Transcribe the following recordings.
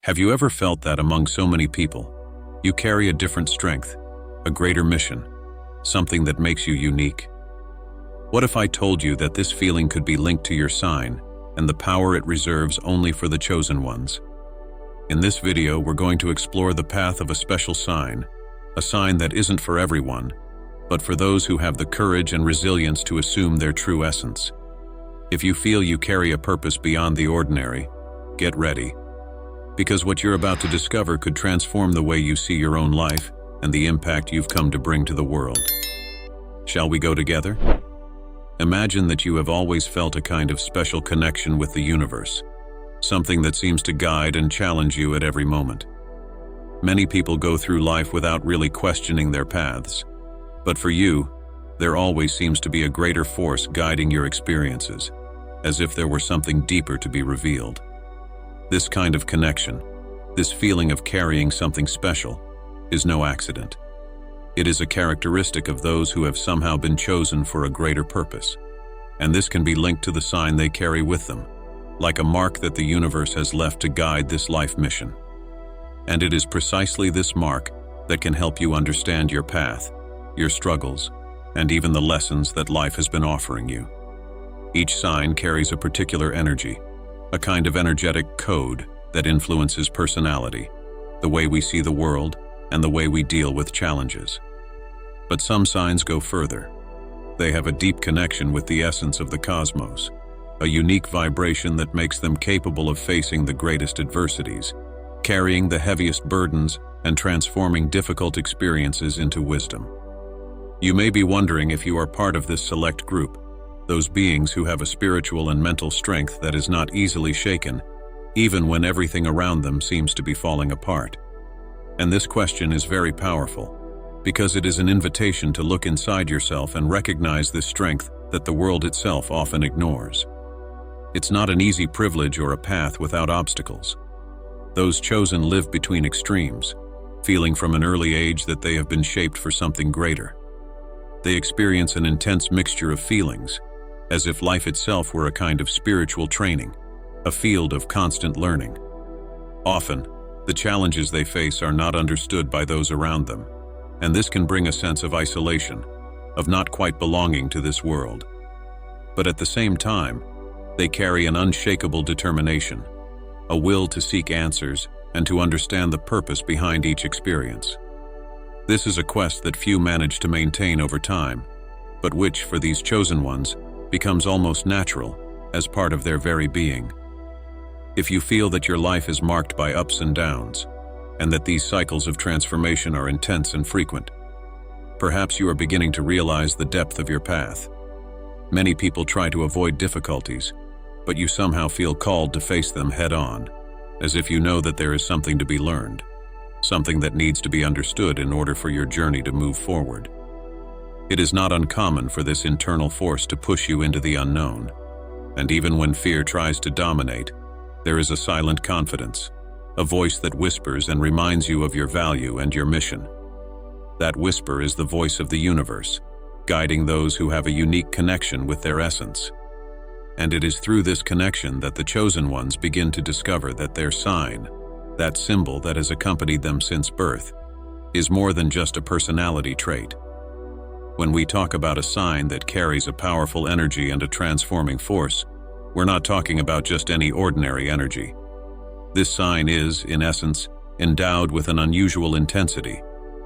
Have you ever felt that among so many people, you carry a different strength, a greater mission, something that makes you unique? What if I told you that this feeling could be linked to your sign and the power it reserves only for the chosen ones? In this video, we're going to explore the path of a special sign, a sign that isn't for everyone, but for those who have the courage and resilience to assume their true essence. If you feel you carry a purpose beyond the ordinary, get ready. Because what you're about to discover could transform the way you see your own life and the impact you've come to bring to the world. Shall we go together? Imagine that you have always felt a kind of special connection with the universe, something that seems to guide and challenge you at every moment. Many people go through life without really questioning their paths, but for you, there always seems to be a greater force guiding your experiences, as if there were something deeper to be revealed. This kind of connection, this feeling of carrying something special, is no accident. It is a characteristic of those who have somehow been chosen for a greater purpose, and this can be linked to the sign they carry with them, like a mark that the universe has left to guide this life mission. And it is precisely this mark that can help you understand your path, your struggles, and even the lessons that life has been offering you. Each sign carries a particular energy, a kind of energetic code that influences personality, the way we see the world, and the way we deal with challenges. But some signs go further. They have a deep connection with the essence of the cosmos, a unique vibration that makes them capable of facing the greatest adversities, carrying the heaviest burdens, and transforming difficult experiences into wisdom. You may be wondering if you are part of this select group, those beings who have a spiritual and mental strength that is not easily shaken, even when everything around them seems to be falling apart. And this question is very powerful, because it is an invitation to look inside yourself and recognize this strength that the world itself often ignores. It's not an easy privilege or a path without obstacles. Those chosen live between extremes, feeling from an early age that they have been shaped for something greater. They experience an intense mixture of feelings, as if life itself were a kind of spiritual training, a field of constant learning. Often, the challenges they face are not understood by those around them, and this can bring a sense of isolation, of not quite belonging to this world. But at the same time, they carry an unshakable determination, a will to seek answers and to understand the purpose behind each experience. This is a quest that few manage to maintain over time, but which, for these chosen ones, becomes almost natural, as part of their very being. If you feel that your life is marked by ups and downs, and that these cycles of transformation are intense and frequent, perhaps you are beginning to realize the depth of your path. Many people try to avoid difficulties, but you somehow feel called to face them head-on, as if you know that there is something to be learned, something that needs to be understood in order for your journey to move forward. It is not uncommon for this internal force to push you into the unknown, and even when fear tries to dominate, there is a silent confidence, a voice that whispers and reminds you of your value and your mission. That whisper is the voice of the universe, guiding those who have a unique connection with their essence. And it is through this connection that the chosen ones begin to discover that their sign, that symbol that has accompanied them since birth, is more than just a personality trait. When we talk about a sign that carries a powerful energy and a transforming force, we're not talking about just any ordinary energy. This sign is, in essence, endowed with an unusual intensity,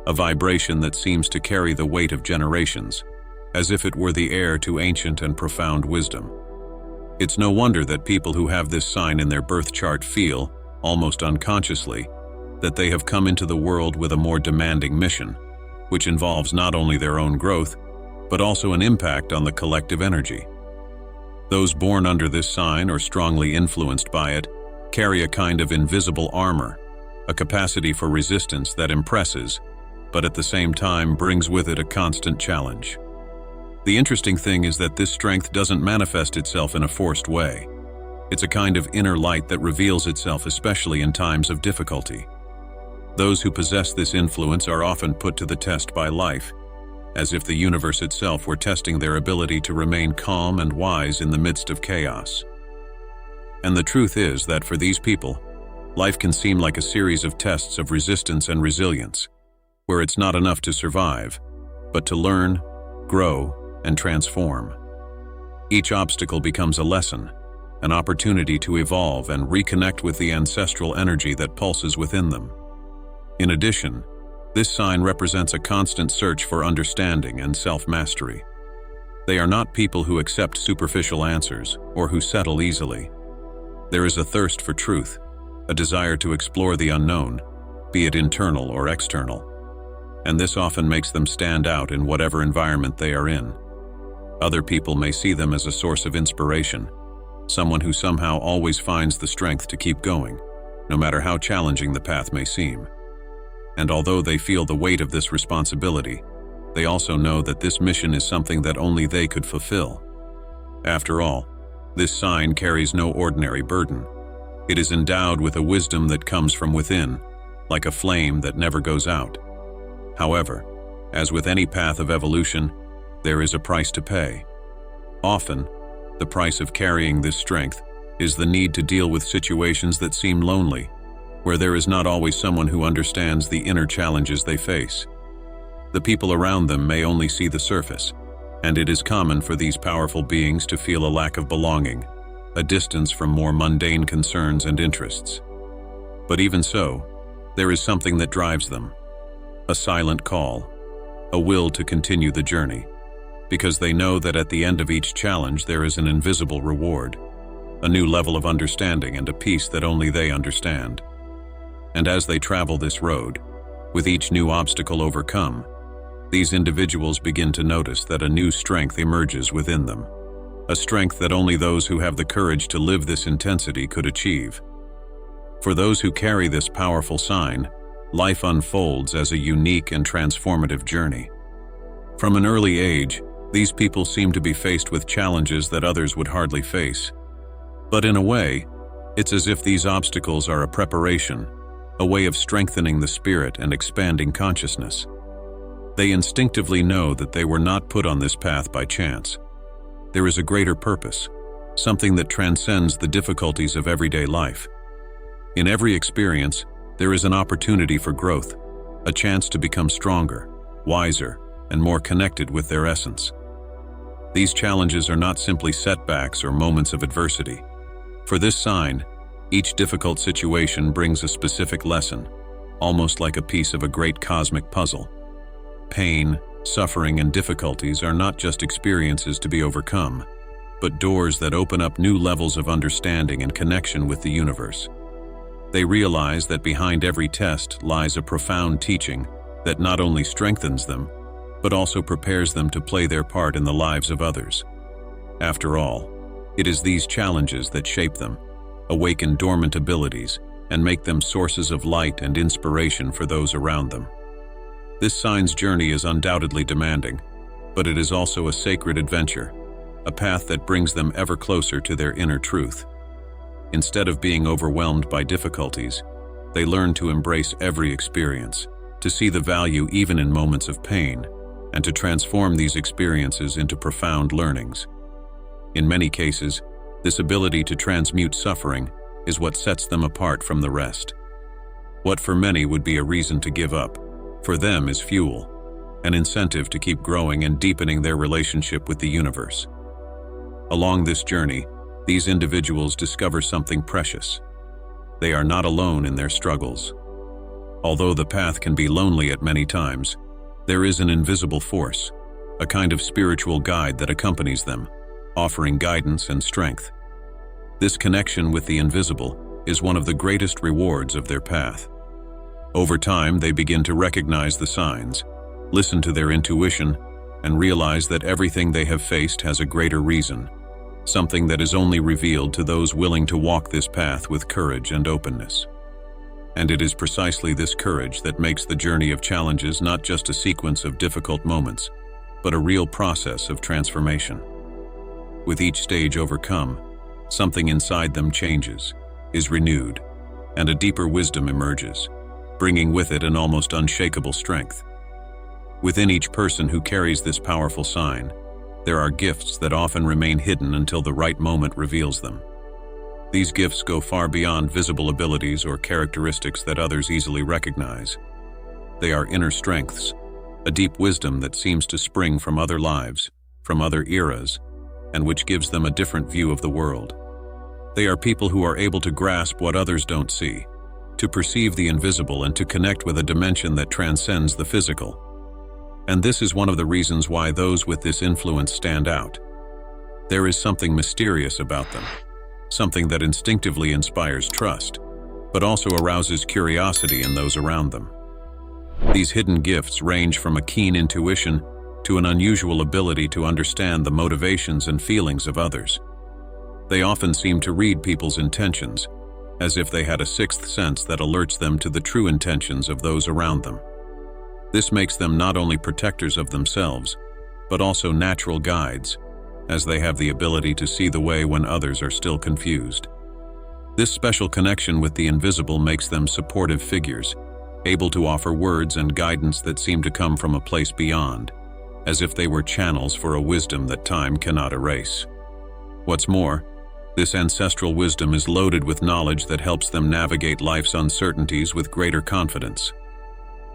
a vibration that seems to carry the weight of generations, as if it were the heir to ancient and profound wisdom. It's no wonder that people who have this sign in their birth chart feel, almost unconsciously, that they have come into the world with a more demanding mission, which involves not only their own growth, but also an impact on the collective energy. Those born under this sign or strongly influenced by it carry a kind of invisible armor, a capacity for resistance that impresses, but at the same time brings with it a constant challenge. The interesting thing is that this strength doesn't manifest itself in a forced way. It's a kind of inner light that reveals itself especially in times of difficulty. Those who possess this influence are often put to the test by life, as if the universe itself were testing their ability to remain calm and wise in the midst of chaos. And the truth is that for these people, life can seem like a series of tests of resistance and resilience, where it's not enough to survive, but to learn, grow, and transform. Each obstacle becomes a lesson, an opportunity to evolve and reconnect with the ancestral energy that pulses within them. In addition, this sign represents a constant search for understanding and self-mastery. They are not people who accept superficial answers or who settle easily. There is a thirst for truth, a desire to explore the unknown, be it internal or external. And this often makes them stand out in whatever environment they are in. Other people may see them as a source of inspiration, someone who somehow always finds the strength to keep going, no matter how challenging the path may seem. And although they feel the weight of this responsibility, they also know that this mission is something that only they could fulfill. After all, this sign carries no ordinary burden. It is endowed with a wisdom that comes from within, like a flame that never goes out. However, as with any path of evolution, there is a price to pay. Often, the price of carrying this strength is the need to deal with situations that seem lonely, where there is not always someone who understands the inner challenges they face. The people around them may only see the surface, and it is common for these powerful beings to feel a lack of belonging, a distance from more mundane concerns and interests. But even so, there is something that drives them, a silent call, a will to continue the journey, because they know that at the end of each challenge there is an invisible reward, a new level of understanding and a peace that only they understand. And as they travel this road, with each new obstacle overcome, these individuals begin to notice that a new strength emerges within them, a strength that only those who have the courage to live this intensity could achieve. For those who carry this powerful sign, life unfolds as a unique and transformative journey. From an early age, these people seem to be faced with challenges that others would hardly face. But in a way, it's as if these obstacles are a preparation, a way of strengthening the spirit and expanding consciousness. They instinctively know that they were not put on this path by chance. There is a greater purpose, something that transcends the difficulties of everyday life. In every experience, there is an opportunity for growth, a chance to become stronger, wiser, and more connected with their essence. These challenges are not simply setbacks or moments of adversity. For this sign, each difficult situation brings a specific lesson, almost like a piece of a great cosmic puzzle. Pain, suffering, and difficulties are not just experiences to be overcome, but doors that open up new levels of understanding and connection with the universe. They realize that behind every test lies a profound teaching that not only strengthens them, but also prepares them to play their part in the lives of others. After all, it is these challenges that shape them, awaken dormant abilities, and make them sources of light and inspiration for those around them. This sign's journey is undoubtedly demanding, but it is also a sacred adventure, a path that brings them ever closer to their inner truth. Instead of being overwhelmed by difficulties, they learn to embrace every experience, to see the value even in moments of pain, and to transform these experiences into profound learnings. In many cases, this ability to transmute suffering is what sets them apart from the rest. What for many would be a reason to give up, for them is fuel, an incentive to keep growing and deepening their relationship with the universe. Along this journey, these individuals discover something precious. They are not alone in their struggles. Although the path can be lonely at many times, there is an invisible force, a kind of spiritual guide that accompanies them, offering guidance and strength. This connection with the invisible is one of the greatest rewards of their path. Over time, they begin to recognize the signs, listen to their intuition, and realize that everything they have faced has a greater reason, something that is only revealed to those willing to walk this path with courage and openness. And it is precisely this courage that makes the journey of challenges not just a sequence of difficult moments, but a real process of transformation. With each stage overcome, something inside them changes, is renewed, and a deeper wisdom emerges, bringing with it an almost unshakable strength. Within each person who carries this powerful sign, there are gifts that often remain hidden until the right moment reveals them. These gifts go far beyond visible abilities or characteristics that others easily recognize. They are inner strengths, a deep wisdom that seems to spring from other lives, from other eras, and which gives them a different view of the world. They are people who are able to grasp what others don't see, to perceive the invisible and to connect with a dimension that transcends the physical. And this is one of the reasons why those with this influence stand out. There is something mysterious about them, something that instinctively inspires trust, but also arouses curiosity in those around them. These hidden gifts range from a keen intuition to an unusual ability to understand the motivations and feelings of others. They often seem to read people's intentions, as if they had a sixth sense that alerts them to the true intentions of those around them. This makes them not only protectors of themselves, but also natural guides, as they have the ability to see the way when others are still confused. This special connection with the invisible makes them supportive figures, able to offer words and guidance that seem to come from a place beyond, as if they were channels for a wisdom that time cannot erase. What's more, this ancestral wisdom is loaded with knowledge that helps them navigate life's uncertainties with greater confidence.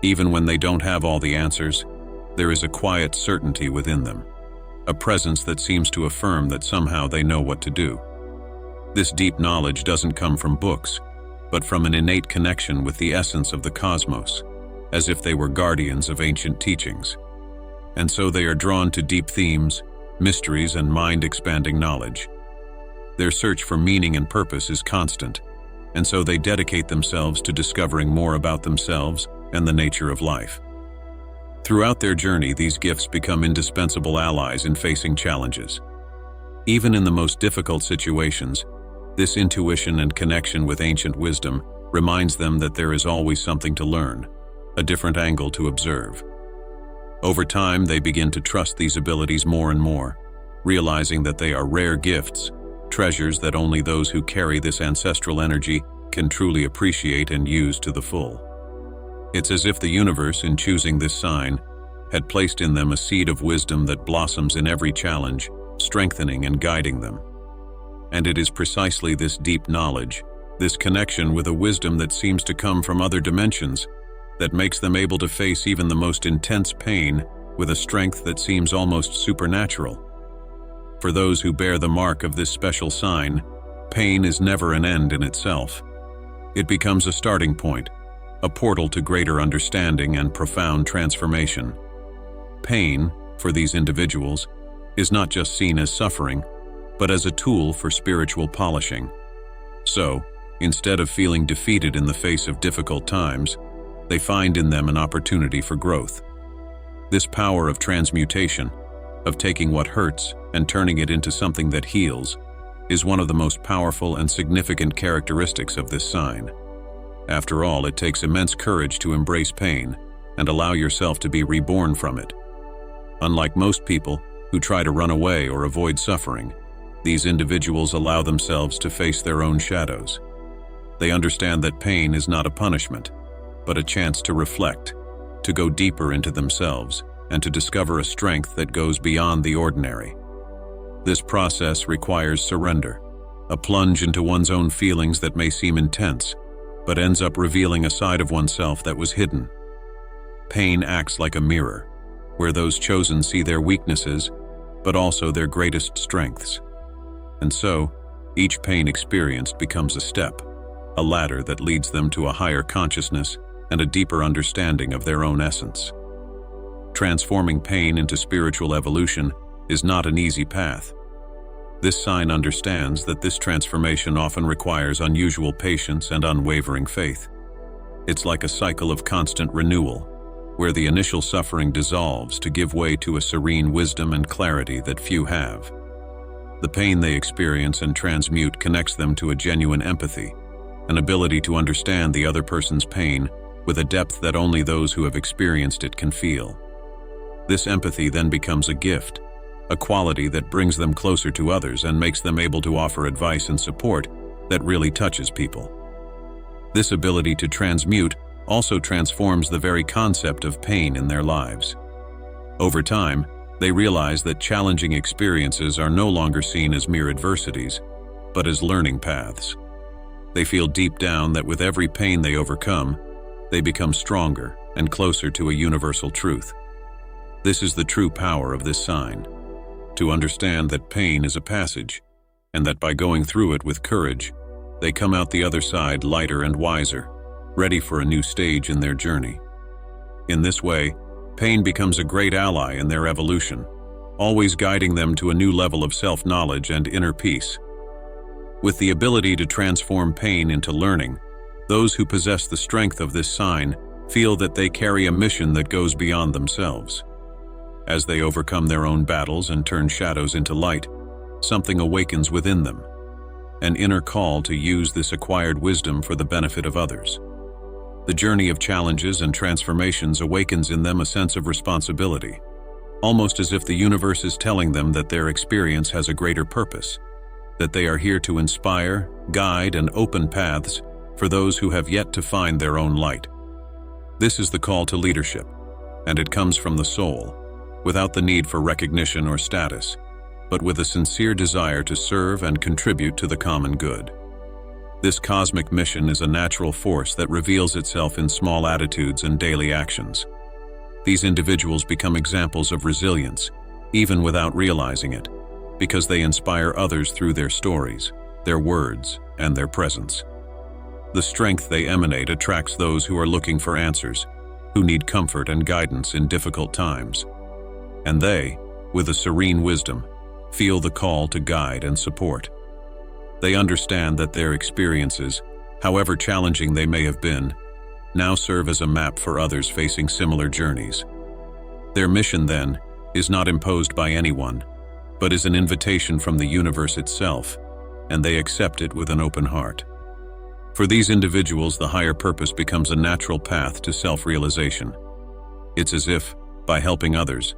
Even when they don't have all the answers, there is a quiet certainty within them, a presence that seems to affirm that somehow they know what to do. This deep knowledge doesn't come from books, but from an innate connection with the essence of the cosmos, as if they were guardians of ancient teachings. And so they are drawn to deep themes, mysteries, and mind-expanding knowledge. Their search for meaning and purpose is constant, and so they dedicate themselves to discovering more about themselves and the nature of life. Throughout their journey, these gifts become indispensable allies in facing challenges. Even in the most difficult situations, this intuition and connection with ancient wisdom reminds them that there is always something to learn, a different angle to observe. Over time, they begin to trust these abilities more and more, realizing that they are rare gifts, treasures that only those who carry this ancestral energy can truly appreciate and use to the full. It's as if the universe, in choosing this sign, had placed in them a seed of wisdom that blossoms in every challenge, strengthening and guiding them. And it is precisely this deep knowledge, this connection with a wisdom that seems to come from other dimensions, that makes them able to face even the most intense pain with a strength that seems almost supernatural. For those who bear the mark of this special sign, pain is never an end in itself. It becomes a starting point, a portal to greater understanding and profound transformation. Pain, for these individuals, is not just seen as suffering, but as a tool for spiritual polishing. So, instead of feeling defeated in the face of difficult times, they find in them an opportunity for growth. This power of transmutation, of taking what hurts and turning it into something that heals, is one of the most powerful and significant characteristics of this sign. After all, it takes immense courage to embrace pain and allow yourself to be reborn from it. Unlike most people who try to run away or avoid suffering, these individuals allow themselves to face their own shadows. They understand that pain is not a punishment, but a chance to reflect, to go deeper into themselves, and to discover a strength that goes beyond the ordinary. This process requires surrender, a plunge into one's own feelings that may seem intense, but ends up revealing a side of oneself that was hidden. Pain acts like a mirror, where those chosen see their weaknesses, but also their greatest strengths. And so, each pain experienced becomes a step, a ladder that leads them to a higher consciousness and a deeper understanding of their own essence. Transforming pain into spiritual evolution is not an easy path. This sign understands that this transformation often requires unusual patience and unwavering faith. It's like a cycle of constant renewal, where the initial suffering dissolves to give way to a serene wisdom and clarity that few have. The pain they experience and transmute connects them to a genuine empathy, an ability to understand the other person's pain with a depth that only those who have experienced it can feel. This empathy then becomes a gift, a quality that brings them closer to others and makes them able to offer advice and support that really touches people. This ability to transmute also transforms the very concept of pain in their lives. Over time, they realize that challenging experiences are no longer seen as mere adversities, but as learning paths. They feel deep down that with every pain they overcome, they become stronger and closer to a universal truth. This is the true power of this sign, to understand that pain is a passage, and that by going through it with courage, they come out the other side lighter and wiser, ready for a new stage in their journey. In this way, pain becomes a great ally in their evolution, always guiding them to a new level of self-knowledge and inner peace. With the ability to transform pain into learning, those who possess the strength of this sign feel that they carry a mission that goes beyond themselves. As they overcome their own battles and turn shadows into light, something awakens within them, an inner call to use this acquired wisdom for the benefit of others. The journey of challenges and transformations awakens in them a sense of responsibility, almost as if the universe is telling them that their experience has a greater purpose, that they are here to inspire, guide, and open paths for those who have yet to find their own light. This is the call to leadership, and it comes from the soul, without the need for recognition or status, but with a sincere desire to serve and contribute to the common good. This cosmic mission is a natural force that reveals itself in small attitudes and daily actions. These individuals become examples of resilience, even without realizing it, because they inspire others through their stories, their words, and their presence. The strength they emanate attracts those who are looking for answers, who need comfort and guidance in difficult times. And they, with a serene wisdom, feel the call to guide and support. They understand that their experiences, however challenging they may have been, now serve as a map for others facing similar journeys. Their mission, then, is not imposed by anyone, but is an invitation from the universe itself, and they accept it with an open heart. For these individuals, the higher purpose becomes a natural path to self-realization. It's as if, by helping others,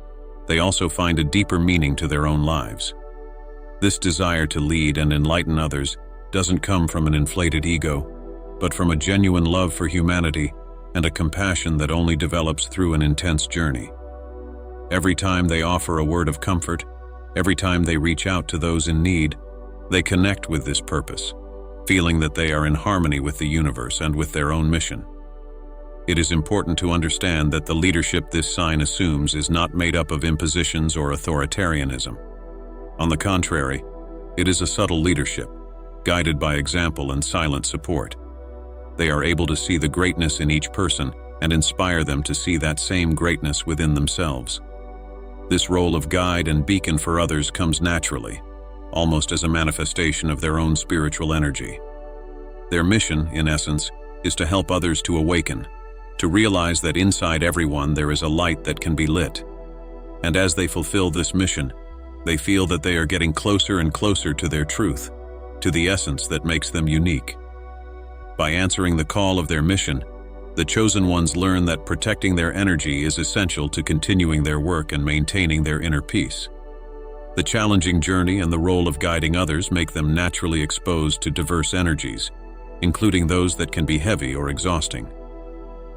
they also find a deeper meaning to their own lives. This desire to lead and enlighten others doesn't come from an inflated ego, but from a genuine love for humanity and a compassion that only develops through an intense journey. Every time they offer a word of comfort, every time they reach out to those in need, they connect with this purpose, feeling that they are in harmony with the universe and with their own mission. It is important to understand that the leadership this sign assumes is not made up of impositions or authoritarianism. On the contrary, it is a subtle leadership, guided by example and silent support. They are able to see the greatness in each person and inspire them to see that same greatness within themselves. This role of guide and beacon for others comes naturally, almost as a manifestation of their own spiritual energy. Their mission, in essence, is to help others to awaken, to realize that inside everyone there is a light that can be lit. And as they fulfill this mission, they feel that they are getting closer and closer to their truth, to the essence that makes them unique. By answering the call of their mission, the chosen ones learn that protecting their energy is essential to continuing their work and maintaining their inner peace. The challenging journey and the role of guiding others make them naturally exposed to diverse energies, including those that can be heavy or exhausting.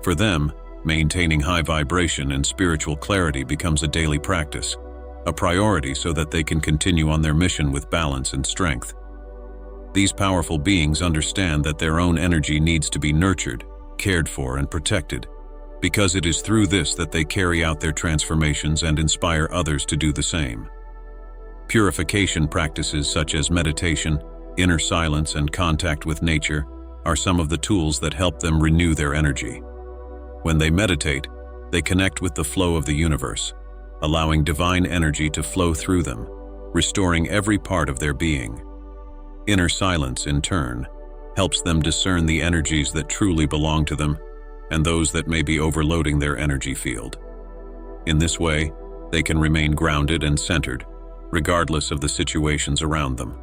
For them, maintaining high vibration and spiritual clarity becomes a daily practice, a priority so that they can continue on their mission with balance and strength. These powerful beings understand that their own energy needs to be nurtured, cared for, and protected, because it is through this that they carry out their transformations and inspire others to do the same. Purification practices such as meditation, inner silence, and contact with nature are some of the tools that help them renew their energy. When they meditate, they connect with the flow of the universe, allowing divine energy to flow through them, restoring every part of their being. Inner silence, in turn, helps them discern the energies that truly belong to them and those that may be overloading their energy field. In this way, they can remain grounded and centered, regardless of the situations around them.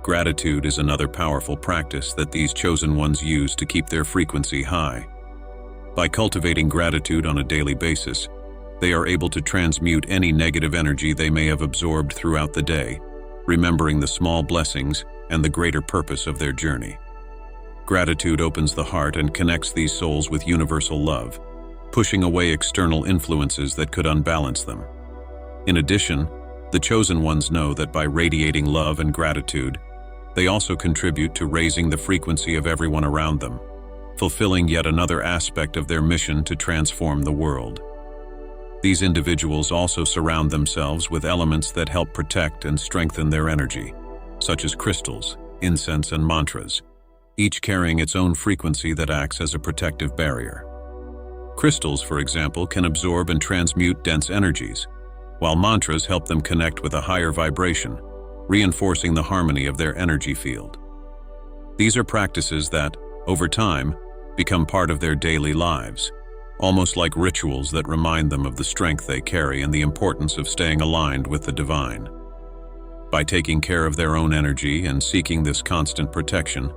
Gratitude is another powerful practice that these chosen ones use to keep their frequency high. By cultivating gratitude on a daily basis, they are able to transmute any negative energy they may have absorbed throughout the day, remembering the small blessings and the greater purpose of their journey. Gratitude opens the heart and connects these souls with universal love, pushing away external influences that could unbalance them. In addition, the chosen ones know that by radiating love and gratitude, They also contribute to raising the frequency of everyone around them, fulfilling yet another aspect of their mission to transform the world. These individuals also surround themselves with elements that help protect and strengthen their energy, such as crystals, incense, and mantras, each carrying its own frequency that acts as a protective barrier. Crystals, for example, can absorb and transmute dense energies, while mantras help them connect with a higher vibration, reinforcing the harmony of their energy field. These are practices that, over time, become part of their daily lives, almost like rituals that remind them of the strength they carry and the importance of staying aligned with the divine. By taking care of their own energy and seeking this constant protection,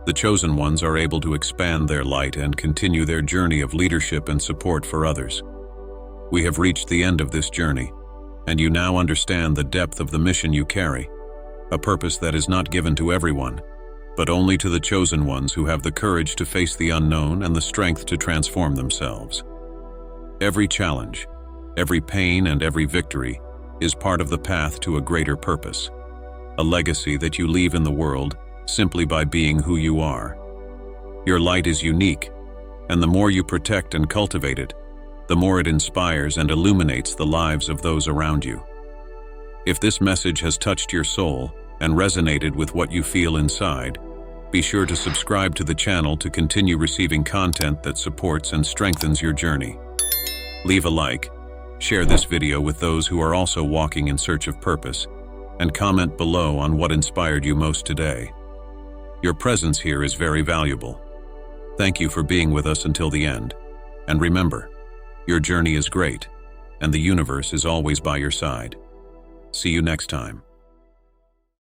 the chosen ones are able to expand their light and continue their journey of leadership and support for others. We have reached the end of this journey, and you now understand the depth of the mission you carry, a purpose that is not given to everyone, but only to the chosen ones who have the courage to face the unknown and the strength to transform themselves. Every challenge, every pain, and every victory is part of the path to a greater purpose, a legacy that you leave in the world simply by being who you are. Your light is unique, and the more you protect and cultivate it, the more it inspires and illuminates the lives of those around you. If this message has touched your soul and resonated with what you feel inside, be sure to subscribe to the channel to continue receiving content that supports and strengthens your journey. Leave a like, share this video with those who are also walking in search of purpose, and comment below on what inspired you most today. Your presence here is very valuable. Thank you for being with us until the end. And remember, your journey is great, and the universe is always by your side. See you next time.